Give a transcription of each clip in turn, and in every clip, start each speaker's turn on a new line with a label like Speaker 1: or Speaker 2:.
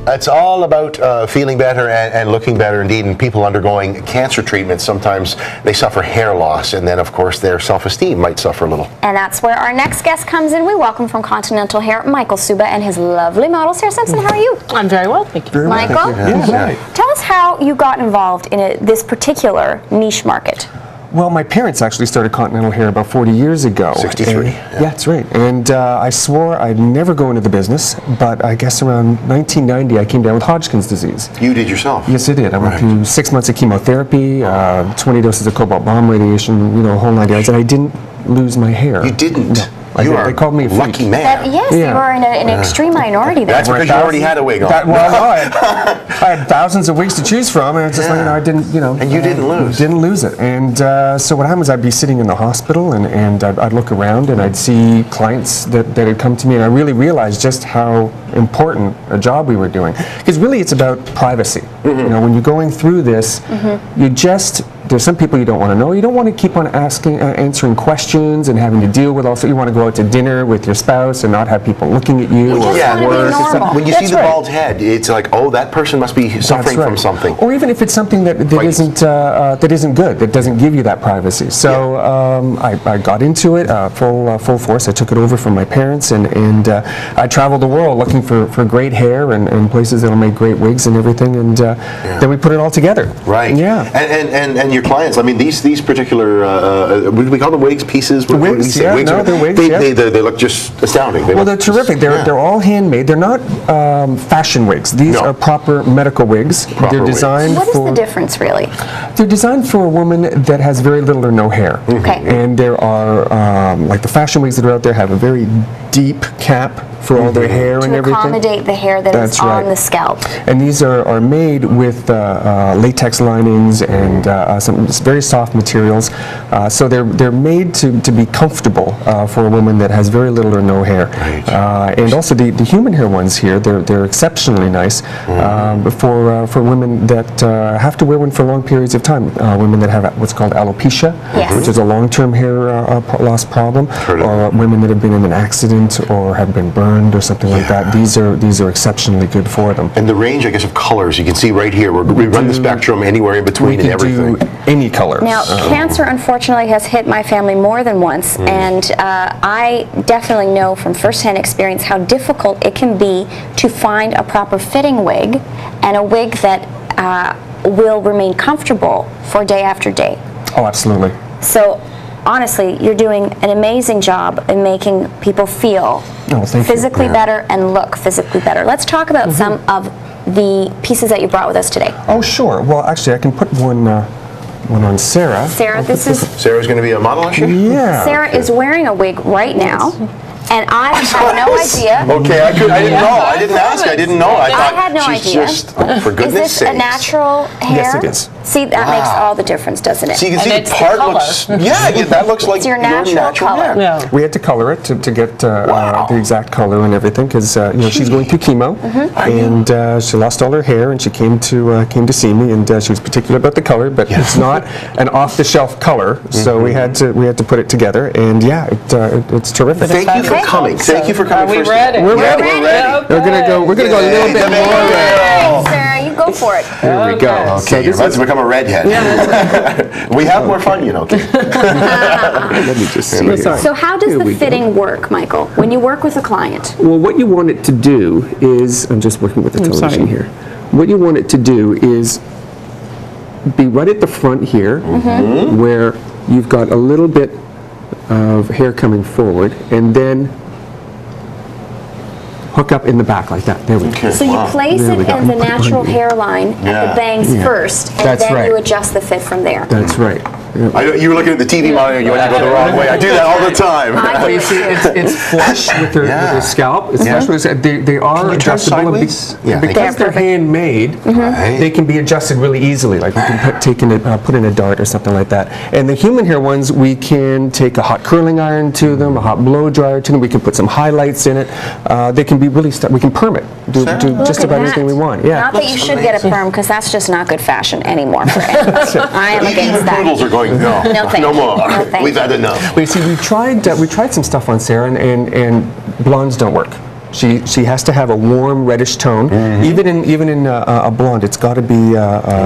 Speaker 1: It's all about feeling better and looking better indeed. And people undergoing cancer treatment, sometimes they suffer hair loss, and then of course their self-esteem might suffer a little.
Speaker 2: And that's where our next guest comes in. We welcome from Continental Hair, Michael Suba and his lovely model, Sarah Simpson. How are you?
Speaker 3: I'm very well, thank you.
Speaker 2: Michael, tell us how you got involved in this particular niche market.
Speaker 4: Well, my parents actually started Continental Hair about 40 years ago.
Speaker 1: 63.
Speaker 4: Yeah, that's right. And I swore I'd never go into the business, but I guess around 1990 I came down with Hodgkin's disease.
Speaker 1: You did yourself?
Speaker 4: Yes, I did. I went through 6 months of chemotherapy, 20 doses of cobalt bomb radiation, you know, a whole 9 yards, and I didn't lose my hair.
Speaker 1: You didn't?
Speaker 4: No. They called me a freak.
Speaker 1: Lucky man.
Speaker 2: Yes, you were in an extreme minority there.
Speaker 1: That's because you already had a wig on.
Speaker 4: Well, no, I had thousands of wigs to choose from, and it's just like, you know, I didn't, you know.
Speaker 1: And you didn't lose.
Speaker 4: Didn't lose it. And so what happened was I'd be sitting in the hospital, and I'd look around, and I'd see clients that had come to me, and I really realized just how important a job we were doing. Because really it's about privacy. You know, when you're going through this, you just, there's some people you don't want to know. You don't want to keep on answering questions and having to deal with also. You want to go out to dinner with your spouse and not have people looking at you.
Speaker 1: When you see the bald head, it's like, oh, that person must be suffering from something.
Speaker 4: Or even if it's something that isn't good, that doesn't give you that privacy. So I got into it full force. I took it over from my parents, and I traveled the world looking for great hair and places that'll make great wigs and everything. And then we put it all together.
Speaker 1: Right.
Speaker 4: Yeah.
Speaker 1: And your clients, I mean, these particular, would we call them wigs, pieces?
Speaker 4: The wigs, yeah, no, they're wigs,
Speaker 1: they look just astounding.
Speaker 4: Well, they're terrific. They're all handmade. They're not fashion wigs. These are proper medical wigs. They're designed
Speaker 2: What is the difference, really?
Speaker 4: They're designed for a woman that has very little or no hair.
Speaker 2: Okay.
Speaker 4: And there are, like the fashion wigs that are out there have a very deep cap for all their hair and everything.
Speaker 2: To accommodate the hair that is on the scalp.
Speaker 4: And these are made with latex linings and some very soft materials. So they're made to be comfortable for a woman that has very little or no hair.
Speaker 1: Right.
Speaker 4: And also the human hair ones here, they're exceptionally nice for women that have to wear one for long periods of time. Women that have what's called alopecia, which is a long-term hair loss problem, or women that have been in an accident or have been burned or something like that. These are exceptionally good for them.
Speaker 1: And the range, I guess, of colors you can see right here. We run the spectrum anywhere in between and everything.
Speaker 4: We can do any color.
Speaker 2: Now, cancer unfortunately has hit my family more than once, and I definitely know from firsthand experience how difficult it can be to find a proper fitting wig and a wig that will remain comfortable for day after day.
Speaker 4: Oh, absolutely.
Speaker 2: So, honestly, you're doing an amazing job in making people feel physically better and look physically better. Let's talk about some of the pieces that you brought with us today.
Speaker 4: Oh, sure. Well, actually, I can put one on Sarah.
Speaker 2: Sarah, this is...
Speaker 1: Sarah's going to be a model, is she?
Speaker 4: Yeah.
Speaker 2: Sarah is wearing a wig right now. And I had no idea.
Speaker 1: Okay, I didn't know. I didn't ask. I didn't know. I
Speaker 2: had no
Speaker 1: she's
Speaker 2: idea.
Speaker 1: Just, for goodness
Speaker 2: sakes. Is this a natural hair?
Speaker 4: Yes, it is.
Speaker 2: See, that makes all the difference, doesn't it?
Speaker 1: So you can see the part looks. That looks like
Speaker 2: your natural color.
Speaker 1: hair.
Speaker 3: Yeah.
Speaker 4: We had to color it to get the exact color and everything because you know she's going through chemo and she lost all her hair and she came to see me and she was particular about the color, but it's not an off-the-shelf color, so we had to put it together, and it's terrific.
Speaker 1: Thank you for coming. Thank you for coming.
Speaker 3: Are we ready?
Speaker 4: We're ready.
Speaker 3: Okay.
Speaker 4: We're gonna go a little bit more.
Speaker 2: Sarah, you go for it.
Speaker 4: Here we go.
Speaker 1: Okay, you're about to become a redhead. We have more fun, you know.
Speaker 4: Let me just see.
Speaker 2: So how does the fitting work, Michael, when you work with a client?
Speaker 4: Well, what you want it to do is, I'm just working with the television here. What you want it to do is be right at the front here, where you've got a little bit of hair coming forward, and then hook up in the back like that. There we go.
Speaker 2: So you place it in the natural hairline at the bangs first, and then you adjust the fit from there.
Speaker 4: That's right.
Speaker 1: You were looking at the TV monitor and you went to go the wrong way. I do that all the time.
Speaker 4: Well, you see, it's flush with their scalp. It's flush with they are adjustable. Because they're handmade, they can be adjusted really easily. Like we can put in a dart or something like that. And the human hair ones, we can take a hot curling iron to them, a hot blow dryer to them. We can put some highlights in it. They can be really, we can perm it. Do just about anything we want. Yeah.
Speaker 2: Not that you should get a perm, because that's just not good fashion anymore for anyone. I am against that.
Speaker 1: Poodles are going, no more.
Speaker 2: No, thank
Speaker 1: We've had enough.
Speaker 4: We tried some stuff on Sarah, and blondes don't work. She has to have a warm reddish tone. Even in a blonde, it's got to be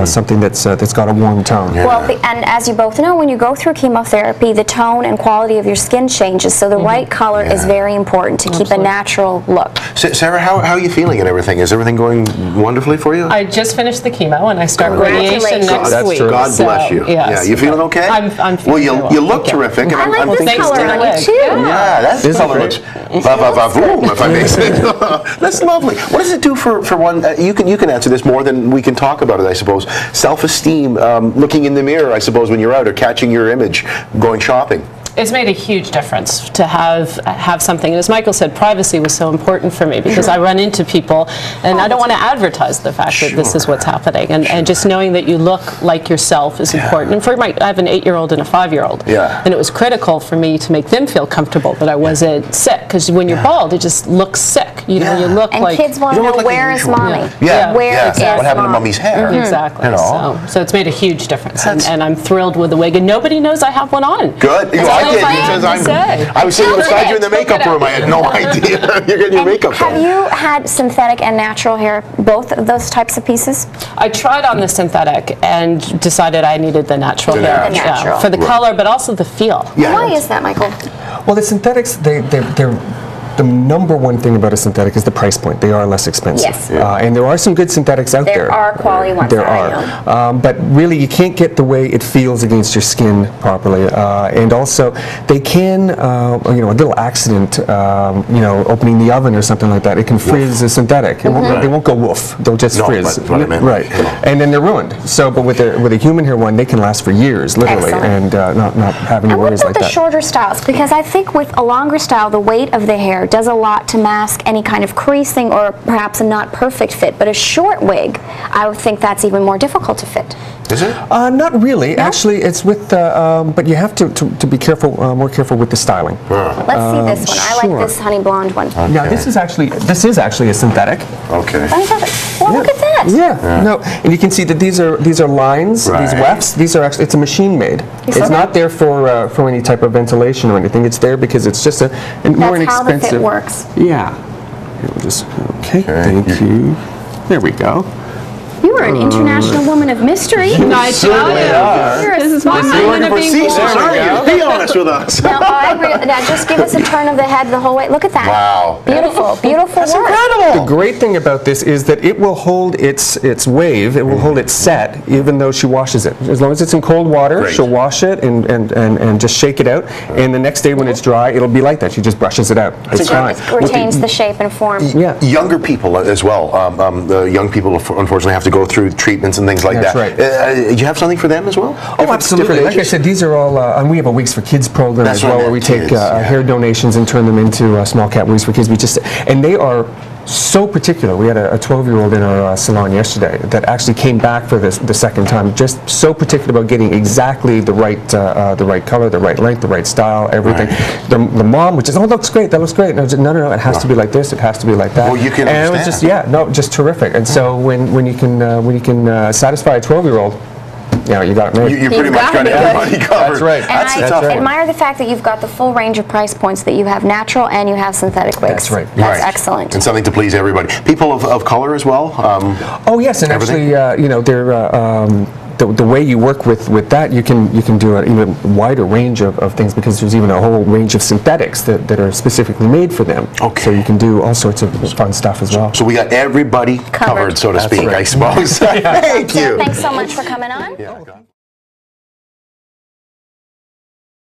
Speaker 4: something that's got a warm tone.
Speaker 1: Yeah.
Speaker 2: Well, and as you both know, when you go through chemotherapy, the tone and quality of your skin changes, so the right color is very important to keep a natural look.
Speaker 1: Sarah, how are you feeling and everything? Is everything going wonderfully for you?
Speaker 3: I just finished the chemo and I start radiation next week.
Speaker 1: God bless you.
Speaker 3: Yes.
Speaker 1: Yeah, you feeling okay?
Speaker 3: I'm feeling
Speaker 1: well, you look terrific.
Speaker 2: I like this
Speaker 3: thanks
Speaker 2: color
Speaker 3: to
Speaker 2: on
Speaker 3: the
Speaker 2: you
Speaker 3: wig.
Speaker 2: too.
Speaker 1: Yeah, that color looks va-va-va-voom, if I may say. That's lovely. What does it do for one? You can answer this more than we can talk about it, I suppose. Self-esteem, looking in the mirror, I suppose, when you're out or catching your image, going shopping.
Speaker 3: It's made a huge difference to have something. And as Michael said, privacy was so important for me because I run into people and I don't want to advertise the fact that this is what's happening. And just knowing that you look like yourself is important. And for I have an 8-year-old and a 5-year-old.
Speaker 1: Yeah.
Speaker 3: And it was critical for me to make them feel comfortable that I wasn't sick. Because when you're bald, it just looks sick. You know, you look
Speaker 2: And
Speaker 3: like...
Speaker 2: kids want to know,
Speaker 1: like
Speaker 2: where is mommy?
Speaker 1: Yeah.
Speaker 2: Where is
Speaker 1: What happened to
Speaker 2: mom?
Speaker 1: mommy's hair?
Speaker 3: Exactly.
Speaker 1: You know.
Speaker 3: So it's made a huge difference. And I'm thrilled with the wig. And nobody knows I have one on.
Speaker 1: Good.
Speaker 3: That's all
Speaker 1: I did.
Speaker 3: I have to say.
Speaker 1: I was sitting beside you in the makeup room. I had no idea. You're getting your makeup done.
Speaker 2: Have you had synthetic and natural hair, both of those types of pieces?
Speaker 3: I tried on the synthetic and decided I needed the natural
Speaker 1: The
Speaker 3: hair.
Speaker 1: natural.
Speaker 3: For the color, but also the feel.
Speaker 1: Yeah.
Speaker 2: Why is that, Michael?
Speaker 4: Well, the synthetics, they're the number one thing about a synthetic is the price point. They are less expensive.
Speaker 2: Yes.
Speaker 4: And there are some good synthetics out there.
Speaker 2: There are quality ones.
Speaker 4: There
Speaker 2: that I
Speaker 4: are.
Speaker 2: know.
Speaker 4: But really, you can't get the way it feels against your skin properly. And also, they can, a little accident, opening the oven or something like that, it can frizz a synthetic. They won't go woof. They'll just frizz.
Speaker 1: But what I meant.
Speaker 4: Right. And then they're ruined. So, but with a human hair one, they can last for years, literally,
Speaker 2: Excellent.
Speaker 4: and not having
Speaker 2: And what
Speaker 4: worries
Speaker 2: about
Speaker 4: like
Speaker 2: the
Speaker 4: that.
Speaker 2: shorter styles? Because I think with a longer style, the weight of the hair does a lot to mask any kind of creasing or perhaps a not perfect fit. But a short wig, I would think that's even more difficult to fit.
Speaker 1: Is it?
Speaker 4: Not really.
Speaker 2: No?
Speaker 4: Actually, it's with, but you have to be careful, more careful with the styling.
Speaker 2: Let's see this one. I
Speaker 4: sure.
Speaker 2: like this honey blonde one.
Speaker 4: Now, this is actually a synthetic.
Speaker 1: Okay.
Speaker 2: Fantastic. Well, look at that.
Speaker 4: Yeah. No, and you can see that these are lines, these
Speaker 1: Right.
Speaker 4: wefts. These are actually, it's a machine made. It's
Speaker 2: see that?
Speaker 4: not there for any type of ventilation or anything. It's there because it's just a more
Speaker 2: That's how the
Speaker 4: inexpensive.
Speaker 2: fit works.
Speaker 4: Yeah. Here, we'll just thank you. There we go.
Speaker 2: You are an international woman of mystery.
Speaker 3: I tell you.
Speaker 2: You're a
Speaker 3: This is my
Speaker 2: smart
Speaker 3: moment of being
Speaker 1: Facetious,
Speaker 3: born.
Speaker 1: aren't you? Be honest with us.
Speaker 2: Now, now just give us a turn of the head the whole way. Look at that.
Speaker 1: Wow.
Speaker 2: Beautiful, beautiful
Speaker 1: That's
Speaker 2: work.
Speaker 1: incredible.
Speaker 4: The great thing about this is that it will hold its wave, it will hold its set, even though she washes it. As long as it's in cold water,
Speaker 1: Great.
Speaker 4: she'll wash it and just shake it out. And the next day when it's dry, it'll be like that. She just brushes it out. It's fine.
Speaker 2: It retains the shape and form.
Speaker 4: Yeah.
Speaker 1: Younger people as well. The young people unfortunately have to go through treatments and things like
Speaker 4: That's
Speaker 1: that.
Speaker 4: right.
Speaker 1: Do you have something for them as well?
Speaker 4: Oh, absolutely.
Speaker 1: Different
Speaker 4: Like I
Speaker 1: ages?
Speaker 4: said, these are all, and we have a Wigs for Kids program
Speaker 1: That's
Speaker 4: as
Speaker 1: what I
Speaker 4: well, where we
Speaker 1: meant,
Speaker 4: take
Speaker 1: kids, yeah.
Speaker 4: hair donations and turn them into small cat wigs for kids. And they are so particular. We had a 12-year-old in our salon yesterday that actually came back for the second time, just so particular about getting exactly the right color, the right length, the right style, everything.
Speaker 1: Right.
Speaker 4: The mom, which is, oh, looks great, that looks great. No, no, it has to be like this, it has to be like that.
Speaker 1: Well, you can
Speaker 4: and it was
Speaker 1: understand.
Speaker 4: just terrific. And so when you can satisfy a 12-year-old, you got it made.
Speaker 1: You pretty much got everybody covered.
Speaker 4: That's right.
Speaker 2: And
Speaker 1: That's
Speaker 2: I
Speaker 1: a tough one.
Speaker 2: admire the fact that you've got the full range of price points, that you have natural and you have synthetic wigs.
Speaker 4: That's right.
Speaker 2: That's
Speaker 1: Right.
Speaker 2: excellent.
Speaker 1: And something to please everybody. People of color as well.
Speaker 4: Oh yes, and
Speaker 1: Everything?
Speaker 4: actually, they're the way you work with that, you can do an even wider range of things, because there's even a whole range of synthetics that are specifically made for them.
Speaker 1: Okay.
Speaker 4: So you can do all sorts of fun stuff as well.
Speaker 1: So we got everybody covered, so to
Speaker 4: That's
Speaker 1: speak,
Speaker 4: right.
Speaker 1: I suppose. Thank you.
Speaker 2: Thanks so much for coming on.
Speaker 1: Yeah.